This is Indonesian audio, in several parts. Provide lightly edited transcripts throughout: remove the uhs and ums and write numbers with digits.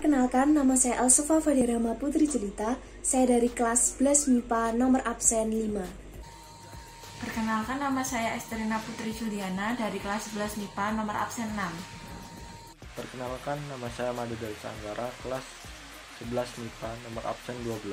Perkenalkan, nama saya Alsufa Fadirama Putri Jelita. Saya dari kelas 11 MIPA, nomor absen 5. Perkenalkan, nama saya Esterina Putri Juliana dari kelas 11 MIPA, nomor absen 6. Perkenalkan, nama saya Madu dari Sanggara, kelas 11 MIPA, nomor absen 12.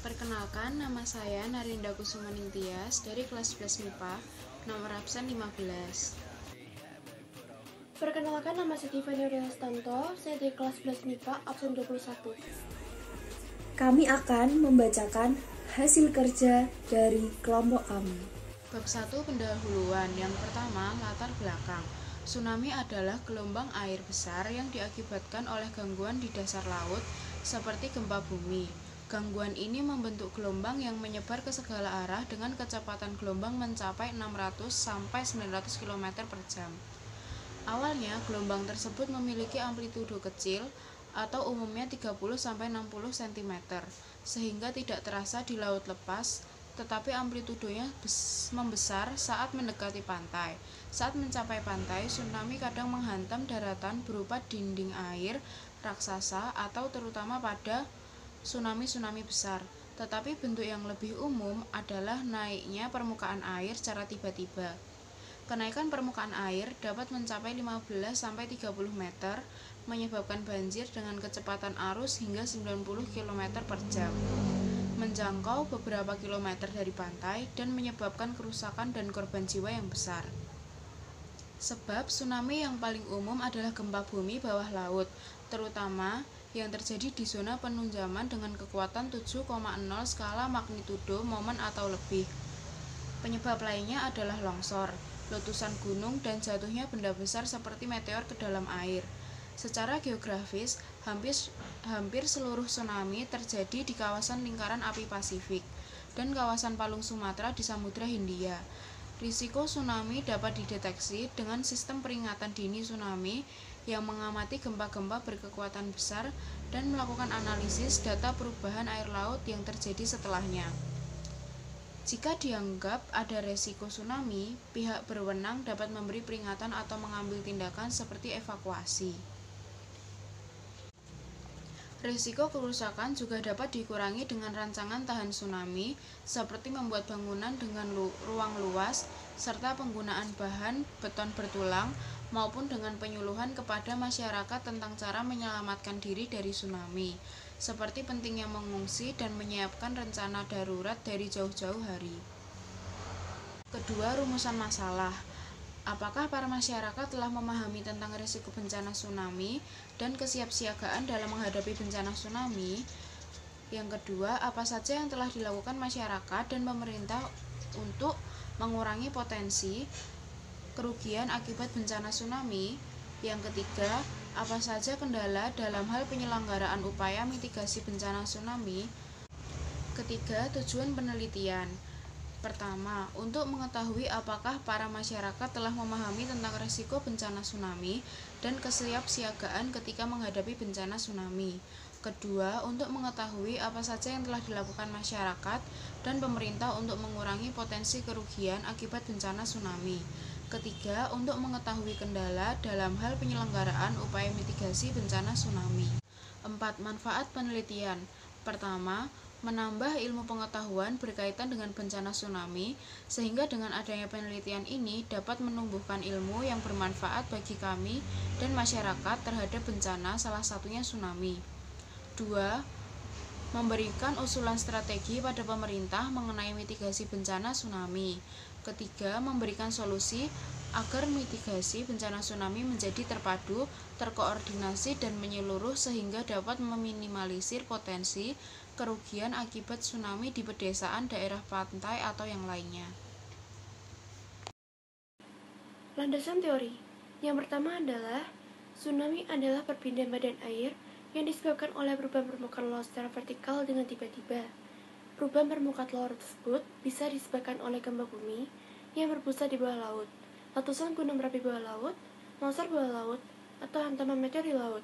Perkenalkan, nama saya Narinda Kusumaning Tias dari kelas 11 MIPA, nomor absen 15. Perkenalkan, nama saya Tiffany Stanto, saya dari kelas 11 MIPA, absen 21. Kami akan membacakan hasil kerja dari kelompok kami. Bab 1 pendahuluan. Yang pertama, latar belakang. Tsunami adalah gelombang air besar yang diakibatkan oleh gangguan di dasar laut seperti gempa bumi. Gangguan ini membentuk gelombang yang menyebar ke segala arah dengan kecepatan gelombang mencapai 600 sampai 900 km per jam. Awalnya, gelombang tersebut memiliki amplitudo kecil atau umumnya 30 sampai 60 cm, sehingga tidak terasa di laut lepas, tetapi amplitudonya membesar saat mendekati pantai. Saat mencapai pantai, tsunami kadang menghantam daratan berupa dinding air raksasa atau terutama pada tsunami-tsunami besar. Tetapi bentuk yang lebih umum adalah naiknya permukaan air secara tiba-tiba. Kenaikan permukaan air dapat mencapai 15 sampai 30 meter, menyebabkan banjir dengan kecepatan arus hingga 90 km per jam, menjangkau beberapa kilometer dari pantai dan menyebabkan kerusakan dan korban jiwa yang besar. Sebab tsunami yang paling umum adalah gempa bumi bawah laut, terutama yang terjadi di zona penunjaman dengan kekuatan 7,0 skala magnitudo momen atau lebih. Penyebab lainnya adalah longsor, letusan gunung, dan jatuhnya benda besar seperti meteor ke dalam air. Secara geografis, hampir seluruh tsunami terjadi di kawasan lingkaran api Pasifik dan kawasan palung Sumatera di Samudra Hindia. Risiko tsunami dapat dideteksi dengan sistem peringatan dini tsunami yang mengamati gempa-gempa berkekuatan besar dan melakukan analisis data perubahan air laut yang terjadi setelahnya. Jika dianggap ada resiko tsunami, pihak berwenang dapat memberi peringatan atau mengambil tindakan seperti evakuasi. Risiko kerusakan juga dapat dikurangi dengan rancangan tahan tsunami, seperti membuat bangunan dengan ruang luas, serta penggunaan bahan beton bertulang, maupun dengan penyuluhan kepada masyarakat tentang cara menyelamatkan diri dari tsunami, seperti pentingnya mengungsi dan menyiapkan rencana darurat dari jauh-jauh hari. Kedua, rumusan masalah. Apakah para masyarakat telah memahami tentang risiko bencana tsunami dan kesiapsiagaan dalam menghadapi bencana tsunami? Yang kedua, apa saja yang telah dilakukan masyarakat dan pemerintah untuk mengurangi potensi kerugian akibat bencana tsunami? Yang ketiga, apa saja kendala dalam hal penyelenggaraan upaya mitigasi bencana tsunami? Ketiga, tujuan penelitian. Pertama, untuk mengetahui apakah para masyarakat telah memahami tentang risiko bencana tsunami dan kesiapsiagaan ketika menghadapi bencana tsunami. Kedua, untuk mengetahui apa saja yang telah dilakukan masyarakat dan pemerintah untuk mengurangi potensi kerugian akibat bencana tsunami. Ketiga, untuk mengetahui kendala dalam hal penyelenggaraan upaya mitigasi bencana tsunami. 4. Manfaat penelitian. Pertama, menambah ilmu pengetahuan berkaitan dengan bencana tsunami, sehingga dengan adanya penelitian ini dapat menumbuhkan ilmu yang bermanfaat bagi kami dan masyarakat terhadap bencana, salah satunya tsunami. 2. Memberikan usulan strategi pada pemerintah mengenai mitigasi bencana tsunami. Ketiga, memberikan solusi agar mitigasi bencana tsunami menjadi terpadu, terkoordinasi, dan menyeluruh sehingga dapat meminimalisir potensi kerugian akibat tsunami di pedesaan, daerah pantai, atau yang lainnya. Landasan teori. Yang pertama adalah tsunami adalah perpindahan badan air yang disebabkan oleh perubahan permukaan laut secara vertikal dengan tiba-tiba. Perubahan permukaan laut tersebut bisa disebabkan oleh gempa bumi yang berpusat di bawah laut, letusan gunung berapi bawah laut, longsor bawah laut, atau hantaman meteor di laut.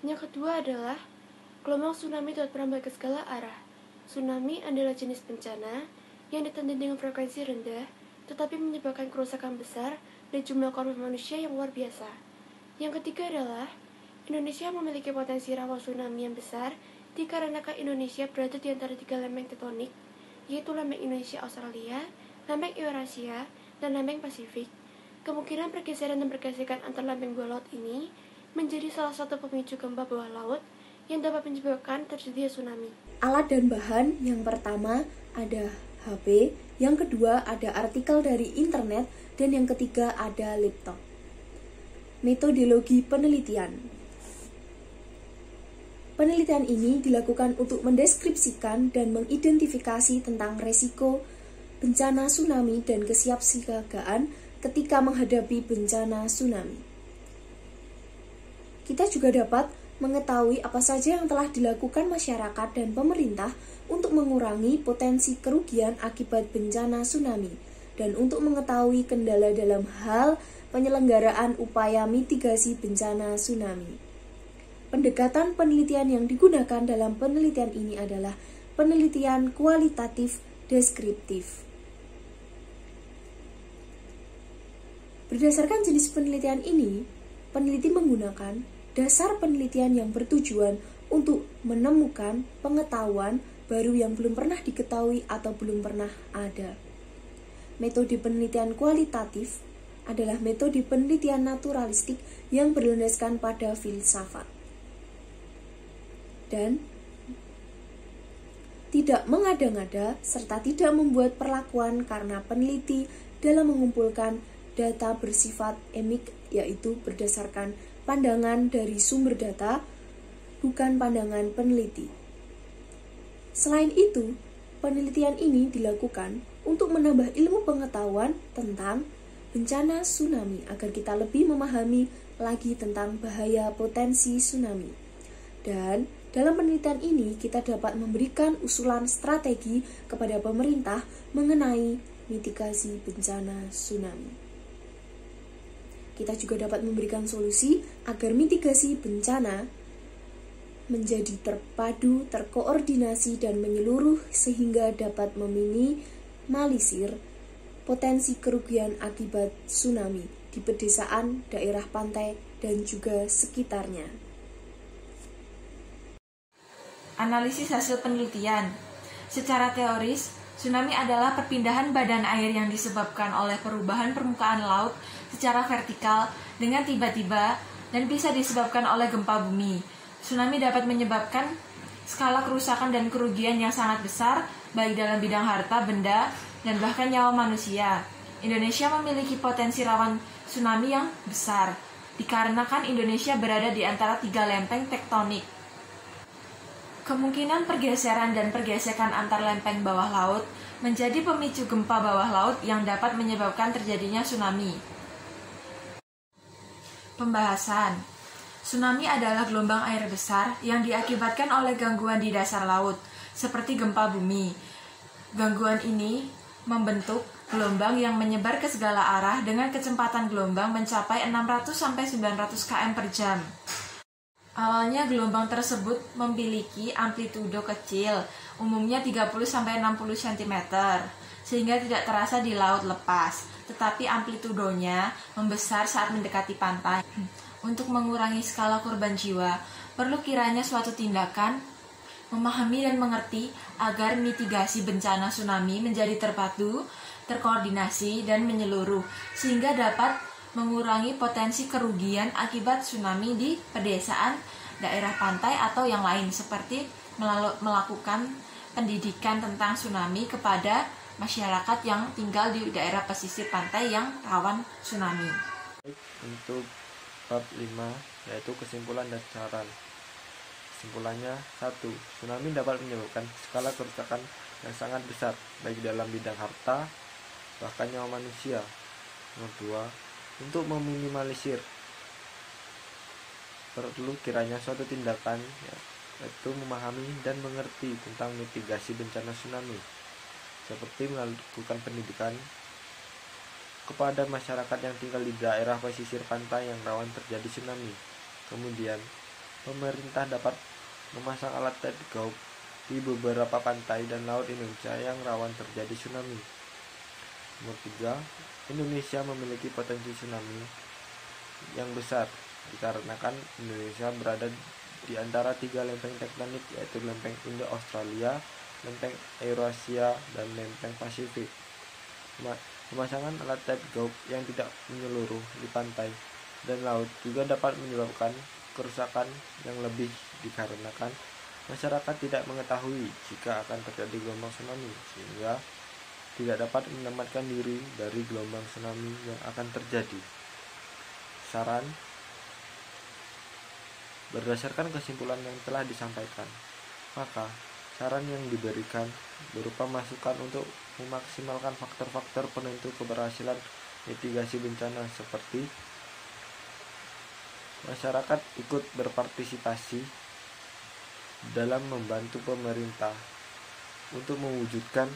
Yang kedua adalah gelombang tsunami dapat merambat ke segala arah. Tsunami adalah jenis bencana yang ditandai dengan frekuensi rendah, tetapi menyebabkan kerusakan besar dan jumlah korban manusia yang luar biasa. Yang ketiga adalah Indonesia memiliki potensi rawan tsunami yang besar dikarenakan Indonesia berada di antara 3 lempeng tektonik, yaitu lempeng Indonesia Australia, lempeng Eurasia, dan lempeng Pasifik. Kemungkinan pergeseran dan pergesekan antar lempeng bawah laut ini menjadi salah satu pemicu gempa bawah laut yang dapat menyebabkan terjadinya tsunami. Alat dan bahan yang pertama ada HP, yang kedua ada artikel dari internet, dan yang ketiga ada laptop. Metodologi penelitian. Penelitian ini dilakukan untuk mendeskripsikan dan mengidentifikasi tentang resiko bencana tsunami dan kesiapsiagaan ketika menghadapi bencana tsunami. Kita juga dapat mengetahui apa saja yang telah dilakukan masyarakat dan pemerintah untuk mengurangi potensi kerugian akibat bencana tsunami dan untuk mengetahui kendala dalam hal penyelenggaraan upaya mitigasi bencana tsunami. Pendekatan penelitian yang digunakan dalam penelitian ini adalah penelitian kualitatif deskriptif. Berdasarkan jenis penelitian ini, peneliti menggunakan dasar penelitian yang bertujuan untuk menemukan pengetahuan baru yang belum pernah diketahui atau belum pernah ada. Metode penelitian kualitatif adalah metode penelitian naturalistik yang berlandaskan pada filsafat dan tidak mengada-ngada serta tidak membuat perlakuan karena peneliti dalam mengumpulkan data bersifat emik, yaitu berdasarkan pandangan dari sumber data, bukan pandangan peneliti. Selain itu, penelitian ini dilakukan untuk menambah ilmu pengetahuan tentang bencana tsunami agar kita lebih memahami lagi tentang bahaya potensi tsunami. Dan dalam penelitian ini kita dapat memberikan usulan strategi kepada pemerintah mengenai mitigasi bencana tsunami. Kita juga dapat memberikan solusi agar mitigasi bencana menjadi terpadu, terkoordinasi, dan menyeluruh sehingga dapat meminimalisir potensi kerugian akibat tsunami di pedesaan, daerah pantai, dan juga sekitarnya. Analisis hasil penelitian. Secara teoris, tsunami adalah perpindahan badan air yang disebabkan oleh perubahan permukaan laut secara vertikal dengan tiba-tiba dan bisa disebabkan oleh gempa bumi. Tsunami dapat menyebabkan skala kerusakan dan kerugian yang sangat besar, baik dalam bidang harta, benda, dan bahkan nyawa manusia. Indonesia memiliki potensi rawan tsunami yang besar, dikarenakan Indonesia berada di antara 3 lempeng tektonik. Kemungkinan pergeseran dan pergesekan antar lempeng bawah laut menjadi pemicu gempa bawah laut yang dapat menyebabkan terjadinya tsunami. Pembahasan. Tsunami adalah gelombang air besar yang diakibatkan oleh gangguan di dasar laut, seperti gempa bumi. Gangguan ini membentuk gelombang yang menyebar ke segala arah dengan kecepatan gelombang mencapai 600-900 km per jam. Awalnya gelombang tersebut memiliki amplitudo kecil, umumnya 30-60 cm, sehingga tidak terasa di laut lepas, tetapi amplitudonya membesar saat mendekati pantai. Untuk mengurangi skala korban jiwa, perlu kiranya suatu tindakan memahami dan mengerti agar mitigasi bencana tsunami menjadi terpadu, terkoordinasi, dan menyeluruh, sehingga dapat mengurangi potensi kerugian akibat tsunami di pedesaan, daerah pantai, atau yang lain, seperti melakukan pendidikan tentang tsunami kepada masyarakat yang tinggal di daerah pesisir pantai yang rawan tsunami. Untuk bab 5, yaitu kesimpulan dan saran. Kesimpulannya, 1. Tsunami dapat menyebabkan skala kerusakan yang sangat besar, baik dalam bidang harta, bahkan nyawa manusia. Nomor 2. Untuk meminimalisir, perlu kiranya suatu tindakan, yaitu memahami dan mengerti tentang mitigasi bencana tsunami, seperti melakukan pendidikan kepada masyarakat yang tinggal di daerah pesisir pantai yang rawan terjadi tsunami. Kemudian, pemerintah dapat memasang alat teleskop di beberapa pantai dan laut Indonesia yang rawan terjadi tsunami. Nomor 3. Indonesia memiliki potensi tsunami yang besar dikarenakan Indonesia berada di antara 3 lempeng tektonik, yaitu lempeng Indo-Australia, lempeng Eurasia, dan lempeng Pasifik. Pemasangan alat tight gauge yang tidak menyeluruh di pantai dan laut juga dapat menyebabkan kerusakan yang lebih dikarenakan masyarakat tidak mengetahui jika akan terjadi gelombang tsunami, sehingga tidak dapat menyelamatkan diri dari gelombang tsunami yang akan terjadi. Saran: berdasarkan kesimpulan yang telah disampaikan, maka saran yang diberikan berupa masukan untuk memaksimalkan faktor-faktor penentu keberhasilan mitigasi bencana seperti masyarakat ikut berpartisipasi dalam membantu pemerintah untuk mewujudkan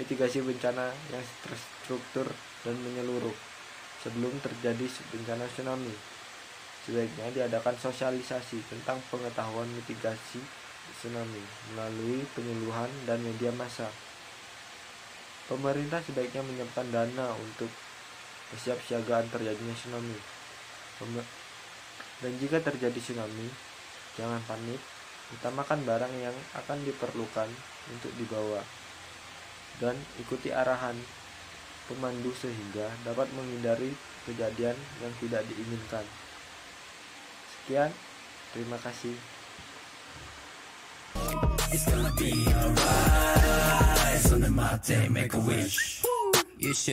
mitigasi bencana yang terstruktur dan menyeluruh sebelum terjadi bencana tsunami. Sebaiknya diadakan sosialisasi tentang pengetahuan mitigasi tsunami melalui penyuluhan dan media massa. Pemerintah sebaiknya menyiapkan dana untuk kesiapsiagaan terjadinya tsunami. Dan jika terjadi tsunami, jangan panik, utamakan barang yang akan diperlukan untuk dibawa, dan ikuti arahan pemandu sehingga dapat menghindari kejadian yang tidak diinginkan. Sekian, terima kasih. It's gonna be alright. It's only my day, make a wish. You should